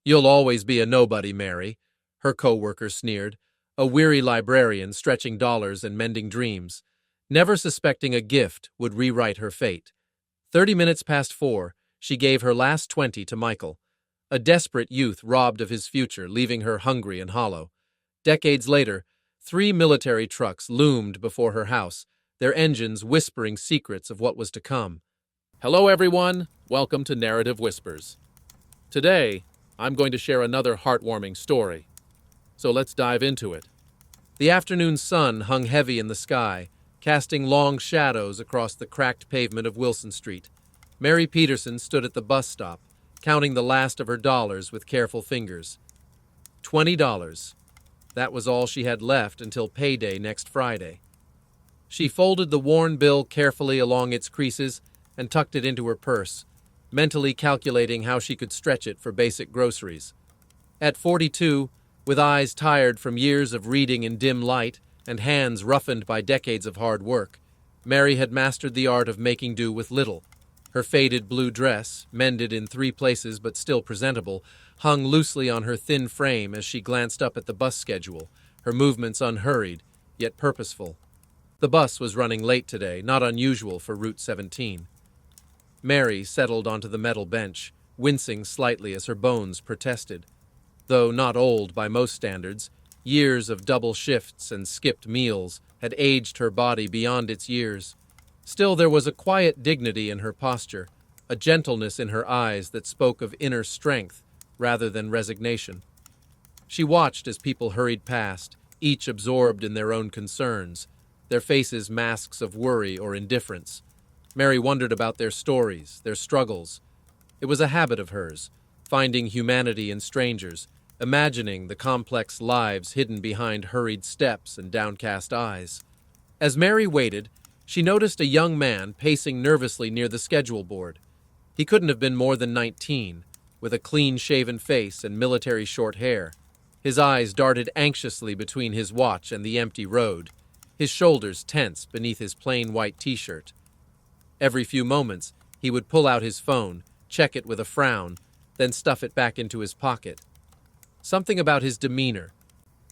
You'll always be a nobody, Mary, her co-worker sneered, a weary librarian stretching dollars and mending dreams, never suspecting a gift would rewrite her fate. 30 minutes past 4, she gave her last 20 to Michael, a desperate youth robbed of his future, leaving her hungry and hollow. Decades later, 3 military trucks loomed before her house, their engines whispering secrets of what was to come. Hello, everyone. Welcome to Narrative Whispers. Today, I'm going to share another heartwarming story. So let's dive into it. The afternoon sun hung heavy in the sky, casting long shadows across the cracked pavement of Wilson Street. Mary Peterson stood at the bus stop, counting the last of her dollars with careful fingers. $20. That was all she had left until payday next Friday. She folded the worn bill carefully along its creases and tucked it into her purse, mentally calculating how she could stretch it for basic groceries. At 42, with eyes tired from years of reading in dim light and hands roughened by decades of hard work, Mary had mastered the art of making do with little. Her faded blue dress, mended in 3 places but still presentable, hung loosely on her thin frame as she glanced up at the bus schedule, her movements unhurried, yet purposeful. The bus was running late today, not unusual for Route 17. Mary settled onto the metal bench, wincing slightly as her bones protested. Though not old by most standards, years of double shifts and skipped meals had aged her body beyond its years. Still, there was a quiet dignity in her posture, a gentleness in her eyes that spoke of inner strength rather than resignation. She watched as people hurried past, each absorbed in their own concerns, their faces masks of worry or indifference. Mary wondered about their stories, their struggles. It was a habit of hers, finding humanity in strangers, imagining the complex lives hidden behind hurried steps and downcast eyes. As Mary waited, she noticed a young man pacing nervously near the schedule board. He couldn't have been more than 19, with a clean-shaven face and military short hair. His eyes darted anxiously between his watch and the empty road, his shoulders tense beneath his plain white t-shirt. Every few moments, he would pull out his phone, check it with a frown, then stuff it back into his pocket. Something about his demeanor,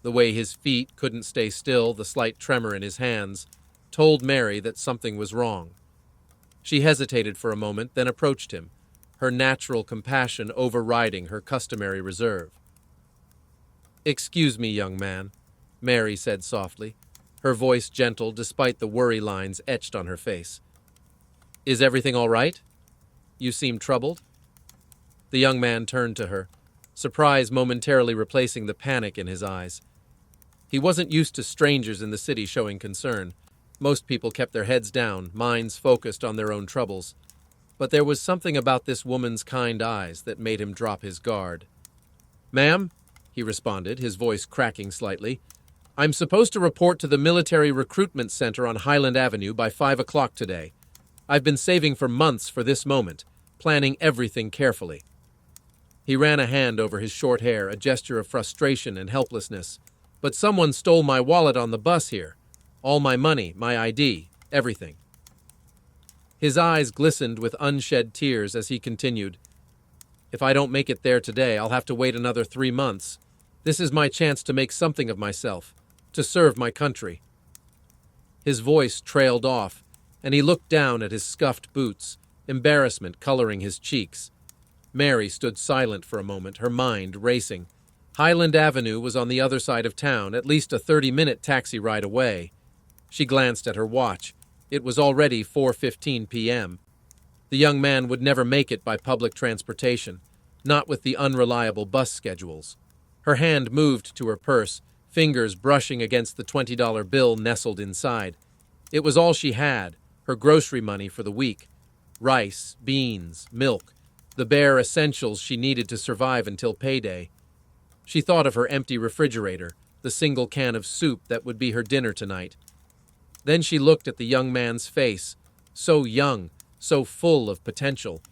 the way his feet couldn't stay still, the slight tremor in his hands, told Mary that something was wrong. She hesitated for a moment, then approached him, her natural compassion overriding her customary reserve. "Excuse me, young man," Mary said softly, her voice gentle despite the worry lines etched on her face. "Is everything all right? You seem troubled?" The young man turned to her, surprise momentarily replacing the panic in his eyes. He wasn't used to strangers in the city showing concern. Most people kept their heads down, minds focused on their own troubles. But there was something about this woman's kind eyes that made him drop his guard. "Ma'am," he responded, his voice cracking slightly, "I'm supposed to report to the Military Recruitment Center on Highland Avenue by 5 o'clock today. I've been saving for months for this moment, planning everything carefully." He ran a hand over his short hair, a gesture of frustration and helplessness. "But someone stole my wallet on the bus here. All my money, my ID, everything." His eyes glistened with unshed tears as he continued, "If I don't make it there today, I'll have to wait another 3 months. This is my chance to make something of myself, to serve my country." His voice trailed off, and he looked down at his scuffed boots, embarrassment coloring his cheeks. Mary stood silent for a moment, her mind racing. Highland Avenue was on the other side of town, at least a 30-minute taxi ride away. She glanced at her watch. It was already 4:15 p.m. The young man would never make it by public transportation, not with the unreliable bus schedules. Her hand moved to her purse, fingers brushing against the $20 bill nestled inside. It was all she had, her grocery money for the week. Rice, beans, milk, the bare essentials she needed to survive until payday. She thought of her empty refrigerator, the single can of soup that would be her dinner tonight. Then she looked at the young man's face, so young, so full of potential,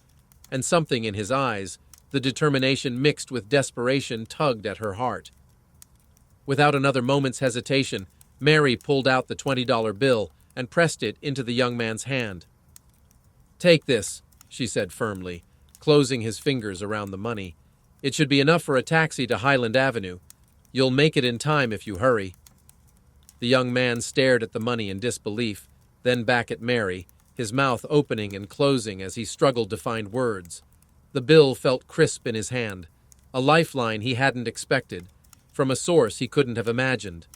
and something in his eyes, the determination mixed with desperation, tugged at her heart. Without another moment's hesitation, Mary pulled out the $20 bill and pressed it into the young man's hand. "Take this," she said firmly, closing his fingers around the money. It should be enough for a taxi to Highland Avenue. You'll make it in time if you hurry." The young man stared at the money in disbelief, then back at Mary, his mouth opening and closing as he struggled to find words. The bill felt crisp in his hand, a lifeline he hadn't expected, from a source he couldn't have imagined.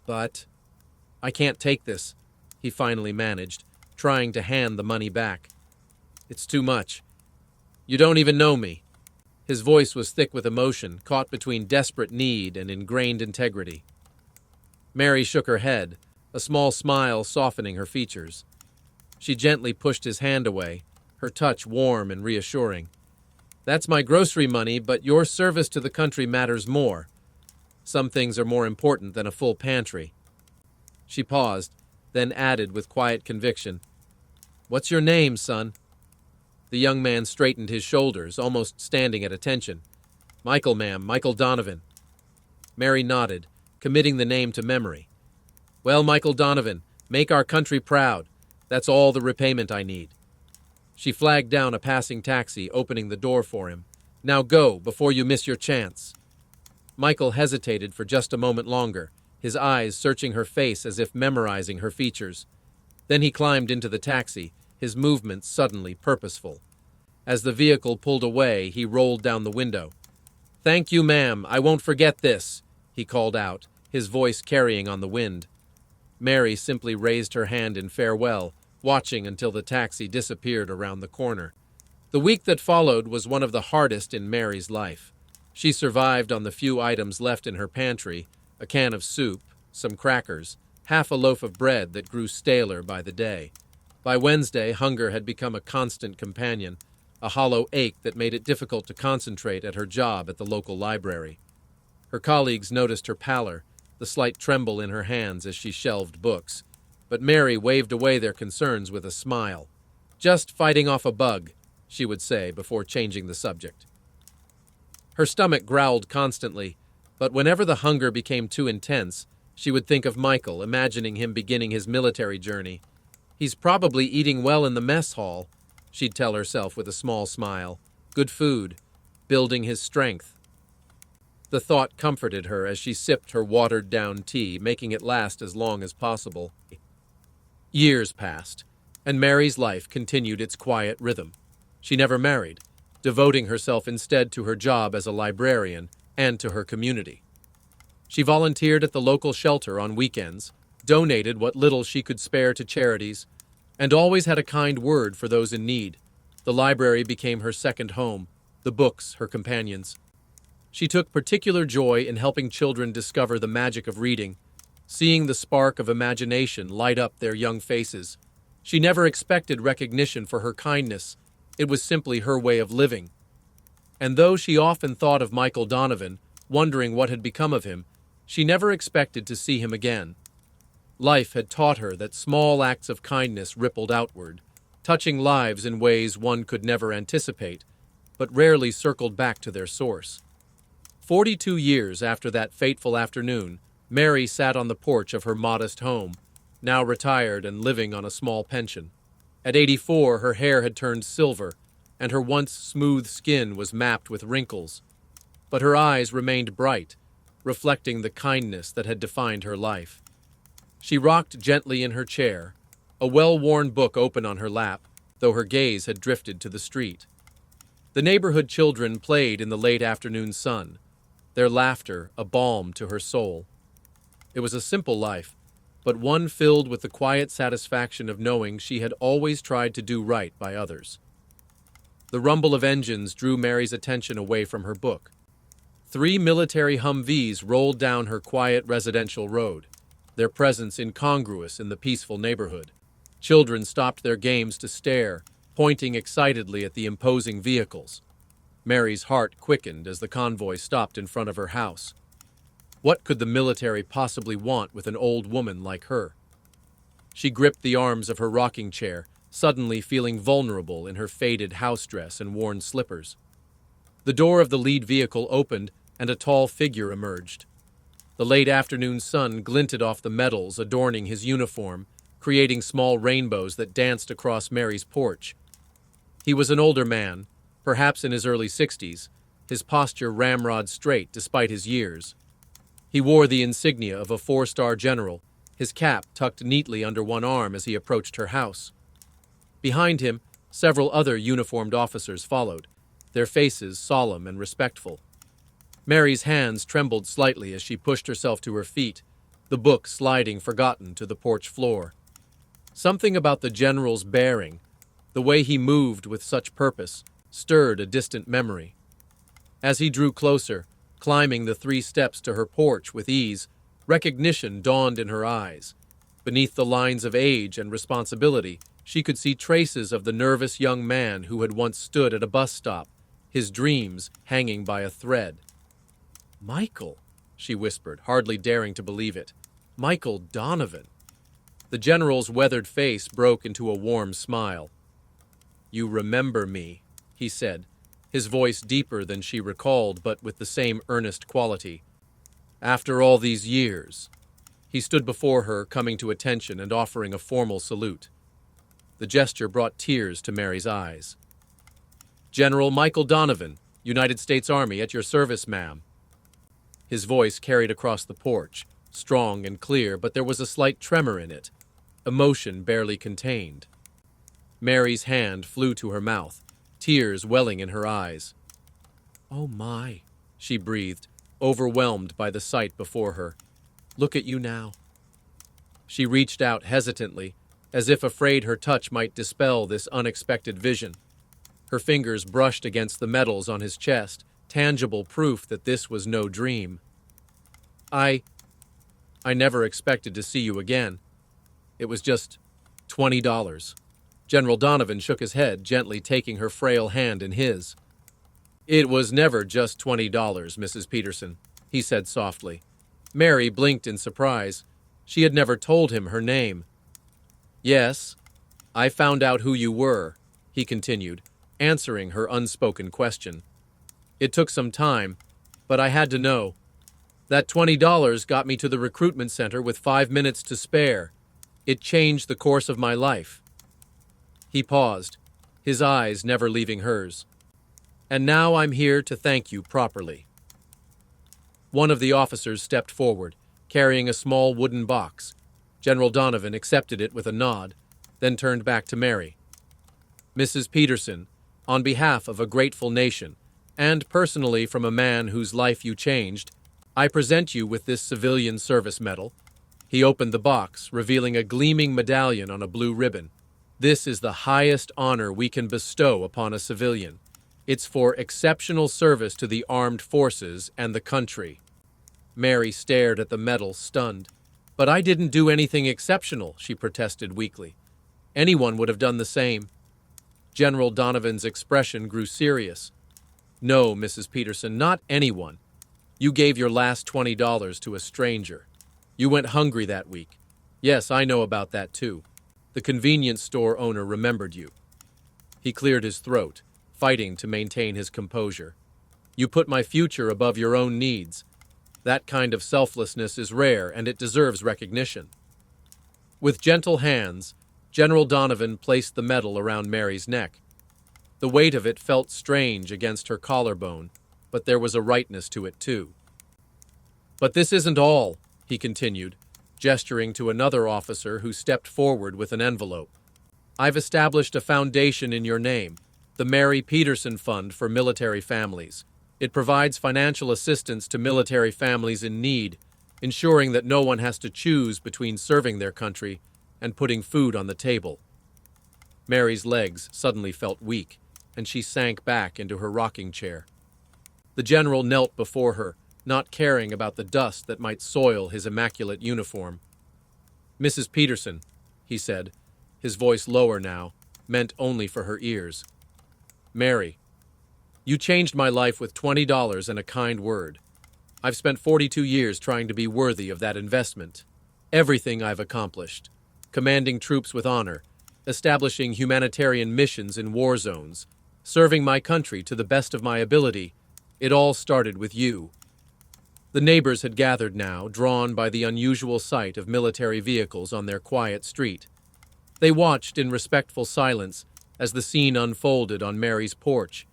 "But I can't take this," he finally managed, trying to hand the money back. "It's too much. You don't even know me." His voice was thick with emotion, caught between desperate need and ingrained integrity. Mary shook her head, a small smile softening her features. She gently pushed his hand away, her touch warm and reassuring. "That's my grocery money, but your service to the country matters more. Some things are more important than a full pantry." She paused, then added with quiet conviction, "What's your name, son?" The young man straightened his shoulders, almost standing at attention. "Michael, ma'am, Michael Donovan." Mary nodded, committing the name to memory. "Well, Michael Donovan, make our country proud. That's all the repayment I need." She flagged down a passing taxi, opening the door for him. "Now go, before you miss your chance." Michael hesitated for just a moment longer, his eyes searching her face as if memorizing her features. Then he climbed into the taxi, his movements suddenly purposeful. As the vehicle pulled away, he rolled down the window. "Thank you, ma'am, I won't forget this," he called out, his voice carrying on the wind. Mary simply raised her hand in farewell, watching until the taxi disappeared around the corner. The week that followed was one of the hardest in Mary's life. She survived on the few items left in her pantry, a can of soup, some crackers, half a loaf of bread that grew staler by the day. By Wednesday, hunger had become a constant companion, a hollow ache that made it difficult to concentrate at her job at the local library. Her colleagues noticed her pallor, the slight tremble in her hands as she shelved books, but Mary waved away their concerns with a smile. "Just fighting off a bug," she would say before changing the subject. Her stomach growled constantly, but whenever the hunger became too intense, she would think of Michael, imagining him beginning his military journey. "He's probably eating well in the mess hall," she'd tell herself with a small smile. "Good food, building his strength." The thought comforted her as she sipped her watered-down tea, making it last as long as possible. Years passed, and Mary's life continued its quiet rhythm. She never married, devoting herself instead to her job as a librarian and to her community. She volunteered at the local shelter on weekends, donated what little she could spare to charities, and always had a kind word for those in need. The library became her second home, the books her companions. She took particular joy in helping children discover the magic of reading, seeing the spark of imagination light up their young faces. She never expected recognition for her kindness. It was simply her way of living. And though she often thought of Michael Donovan, wondering what had become of him, she never expected to see him again. Life had taught her that small acts of kindness rippled outward, touching lives in ways one could never anticipate, but rarely circled back to their source. 42 years after that fateful afternoon, Mary sat on the porch of her modest home, now retired and living on a small pension. At 84, her hair had turned silver, and her once smooth skin was mapped with wrinkles. But her eyes remained bright, reflecting the kindness that had defined her life. She rocked gently in her chair, a well-worn book open on her lap, though her gaze had drifted to the street. The neighborhood children played in the late afternoon sun, their laughter a balm to her soul. It was a simple life, but one filled with the quiet satisfaction of knowing she had always tried to do right by others. The rumble of engines drew Mary's attention away from her book. 3 military Humvees rolled down her quiet residential road, their presence incongruous in the peaceful neighborhood. Children stopped their games to stare, pointing excitedly at the imposing vehicles. Mary's heart quickened as the convoy stopped in front of her house. What could the military possibly want with an old woman like her? She gripped the arms of her rocking chair, suddenly feeling vulnerable in her faded house dress and worn slippers. The door of the lead vehicle opened, and a tall figure emerged. The late afternoon sun glinted off the medals adorning his uniform, creating small rainbows that danced across Mary's porch. He was an older man, perhaps in his early 60s, his posture ramrod straight despite his years. He wore the insignia of a four-star general, his cap tucked neatly under one arm as he approached her house. Behind him, several other uniformed officers followed, their faces solemn and respectful. Mary's hands trembled slightly as she pushed herself to her feet, the book sliding forgotten to the porch floor. Something about the general's bearing, the way he moved with such purpose, stirred a distant memory. As he drew closer, climbing the 3 steps to her porch with ease, recognition dawned in her eyes. Beneath the lines of age and responsibility, she could see traces of the nervous young man who had once stood at a bus stop, his dreams hanging by a thread. "Michael," she whispered, hardly daring to believe it. "Michael Donovan." The general's weathered face broke into a warm smile. "You remember me," he said, his voice deeper than she recalled, but with the same earnest quality. "After all these years." He stood before her, coming to attention and offering a formal salute. The gesture brought tears to Mary's eyes. "General Michael Donovan, United States Army, at your service, ma'am." His voice carried across the porch, strong and clear, but there was a slight tremor in it, emotion barely contained. Mary's hand flew to her mouth, tears welling in her eyes. "Oh my," she breathed, overwhelmed by the sight before her. "Look at you now." She reached out hesitantly, as if afraid her touch might dispel this unexpected vision. Her fingers brushed against the medals on his chest, tangible proof that this was no dream. I never expected to see you again. It was just $20. General Donovan shook his head, gently taking her frail hand in his. "It was never just $20, Mrs. Peterson," he said softly. Mary blinked in surprise. She had never told him her name. "Yes, I found out who you were," he continued, answering her unspoken question. "It took some time, but I had to know. That $20 got me to the recruitment center with 5 minutes to spare. It changed the course of my life." He paused, his eyes never leaving hers. "And now I'm here to thank you properly." One of the officers stepped forward, carrying a small wooden box. General Donovan accepted it with a nod, then turned back to Mary. "Mrs. Peterson, on behalf of a grateful nation, and personally from a man whose life you changed, I present you with this civilian service medal." He opened the box, revealing a gleaming medallion on a blue ribbon. "This is the highest honor we can bestow upon a civilian. It's for exceptional service to the armed forces and the country." Mary stared at the medal, stunned. "But I didn't do anything exceptional," she protested weakly. "Anyone would have done the same." General Donovan's expression grew serious. "No, Mrs. Peterson, not anyone. You gave your last $20 to a stranger. You went hungry that week. Yes, I know about that too. The convenience store owner remembered you." He cleared his throat, fighting to maintain his composure. "You put my future above your own needs. That kind of selflessness is rare, and it deserves recognition." With gentle hands, General Donovan placed the medal around Mary's neck. The weight of it felt strange against her collarbone, but there was a rightness to it too. "But this isn't all," he continued, gesturing to another officer who stepped forward with an envelope. "I've established a foundation in your name, the Mary Peterson Fund for Military Families. It provides financial assistance to military families in need, ensuring that no one has to choose between serving their country and putting food on the table." Mary's legs suddenly felt weak, and she sank back into her rocking chair. The general knelt before her, not caring about the dust that might soil his immaculate uniform. "Mrs. Peterson," he said, his voice lower now, meant only for her ears. "Mary, you changed my life with $20 and a kind word. I've spent 42 years trying to be worthy of that investment. Everything I've accomplished, commanding troops with honor, establishing humanitarian missions in war zones, serving my country to the best of my ability, it all started with you." The neighbors had gathered now, drawn by the unusual sight of military vehicles on their quiet street. They watched in respectful silence as the scene unfolded on Mary's porch.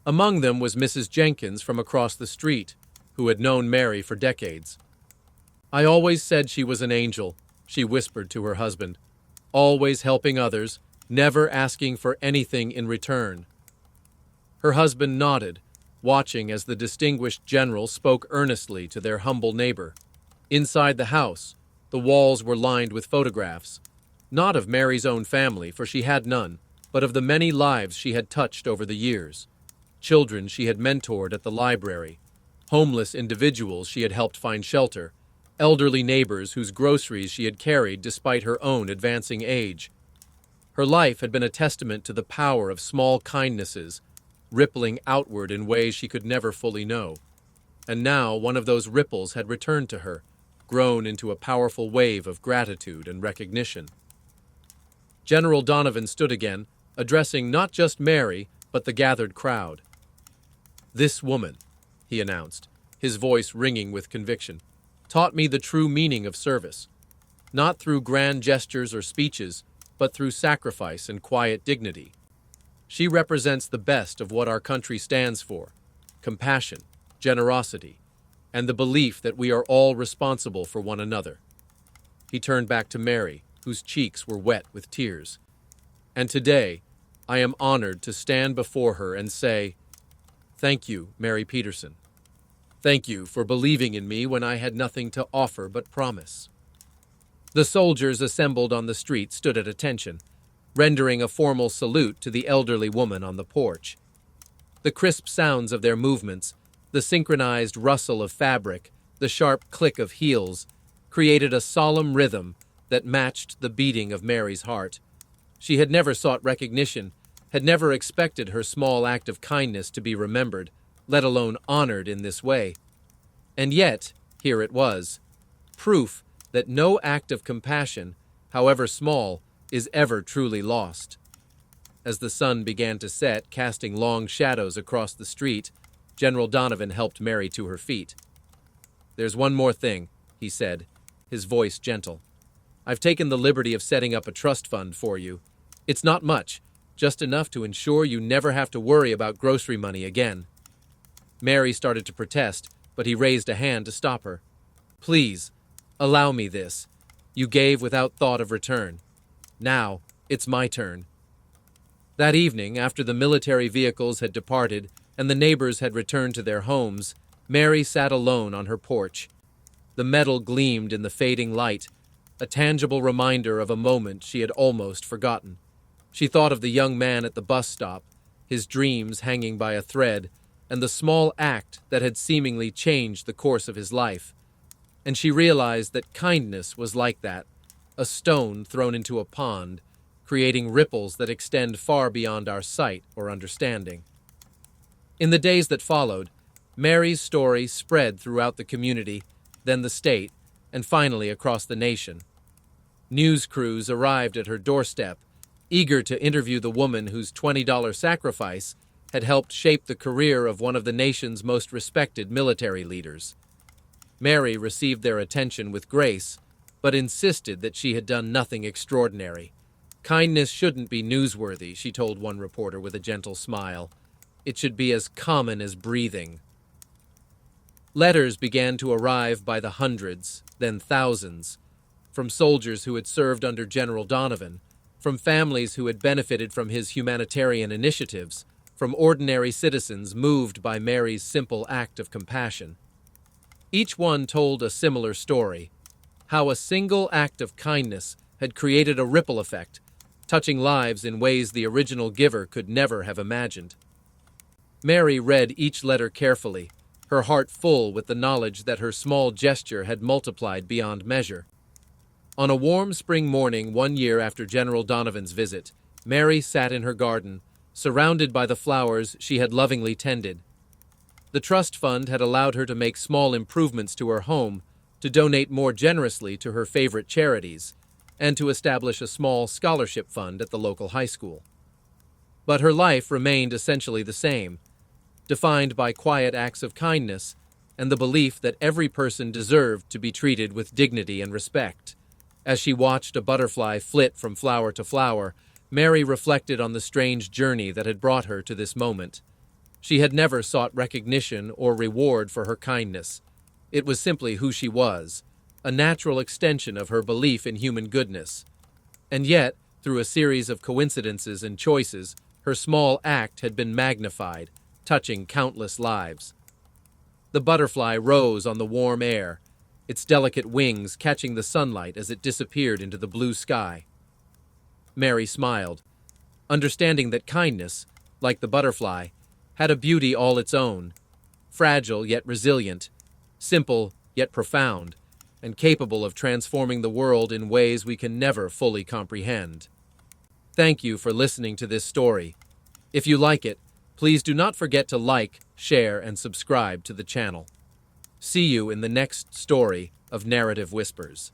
Among them was Mrs. Jenkins from across the street, who had known Mary for decades. "I always said she was an angel," she whispered to her husband, "always helping others, never asking for anything in return." Her husband nodded, watching as the distinguished general spoke earnestly to their humble neighbor. Inside the house, the walls were lined with photographs, not of Mary's own family, for she had none, but of the many lives she had touched over the years. Children she had mentored at the library, homeless individuals she had helped find shelter, elderly neighbors whose groceries she had carried despite her own advancing age. Her life had been a testament to the power of small kindnesses, rippling outward in ways she could never fully know. And now one of those ripples had returned to her, grown into a powerful wave of gratitude and recognition. General Donovan stood again, addressing not just Mary, but the gathered crowd. "This woman," he announced, his voice ringing with conviction, "taught me the true meaning of service, not through grand gestures or speeches, but through sacrifice and quiet dignity. She represents the best of what our country stands for: compassion, generosity, and the belief that we are all responsible for one another." He turned back to Mary, whose cheeks were wet with tears. "And today, I am honored to stand before her and say, thank you, Mary Peterson. Thank you for believing in me when I had nothing to offer but promise." The soldiers assembled on the street stood at attention, rendering a formal salute to the elderly woman on the porch. The crisp sounds of their movements, the synchronized rustle of fabric, the sharp click of heels, created a solemn rhythm that matched the beating of Mary's heart. She had never sought recognition, had never expected her small act of kindness to be remembered, let alone honored in this way. And yet, here it was, proof that no act of compassion, however small, is ever truly lost. As the sun began to set, casting long shadows across the street, General Donovan helped Mary to her feet. "There's one more thing," he said, his voice gentle. "I've taken the liberty of setting up a trust fund for you. It's not much, just enough to ensure you never have to worry about grocery money again." Mary started to protest, but he raised a hand to stop her. "Please, allow me this. You gave without thought of return. Now, it's my turn." That evening, after the military vehicles had departed and the neighbors had returned to their homes, Mary sat alone on her porch. The metal gleamed in the fading light, a tangible reminder of a moment she had almost forgotten. She thought of the young man at the bus stop, his dreams hanging by a thread, and the small act that had seemingly changed the course of his life. And she realized that kindness was like that, a stone thrown into a pond, creating ripples that extend far beyond our sight or understanding. In the days that followed, Mary's story spread throughout the community, then the state, and finally across the nation. News crews arrived at her doorstep, eager to interview the woman whose $20 sacrifice had helped shape the career of one of the nation's most respected military leaders. Mary received their attention with grace, but insisted that she had done nothing extraordinary. "Kindness shouldn't be newsworthy," she told one reporter with a gentle smile. "It should be as common as breathing." Letters began to arrive by the hundreds, then thousands, from soldiers who had served under General Donovan, from families who had benefited from his humanitarian initiatives, from ordinary citizens moved by Mary's simple act of compassion. Each one told a similar story, how a single act of kindness had created a ripple effect, touching lives in ways the original giver could never have imagined. Mary read each letter carefully, her heart full with the knowledge that her small gesture had multiplied beyond measure. On a warm spring morning 1 year after General Donovan's visit, Mary sat in her garden, surrounded by the flowers she had lovingly tended. The trust fund had allowed her to make small improvements to her home, to donate more generously to her favorite charities, and to establish a small scholarship fund at the local high school. But her life remained essentially the same, defined by quiet acts of kindness and the belief that every person deserved to be treated with dignity and respect. As she watched a butterfly flit from flower to flower, Mary reflected on the strange journey that had brought her to this moment. She had never sought recognition or reward for her kindness. It was simply who she was, a natural extension of her belief in human goodness. And yet, through a series of coincidences and choices, her small act had been magnified, touching countless lives. The butterfly rose on the warm air, its delicate wings catching the sunlight as it disappeared into the blue sky. Mary smiled, understanding that kindness, like the butterfly, had a beauty all its own, fragile yet resilient, simple yet profound, and capable of transforming the world in ways we can never fully comprehend. Thank you for listening to this story. If you like it, please do not forget to like, share, and subscribe to the channel. See you in the next story of Narrative Whispers.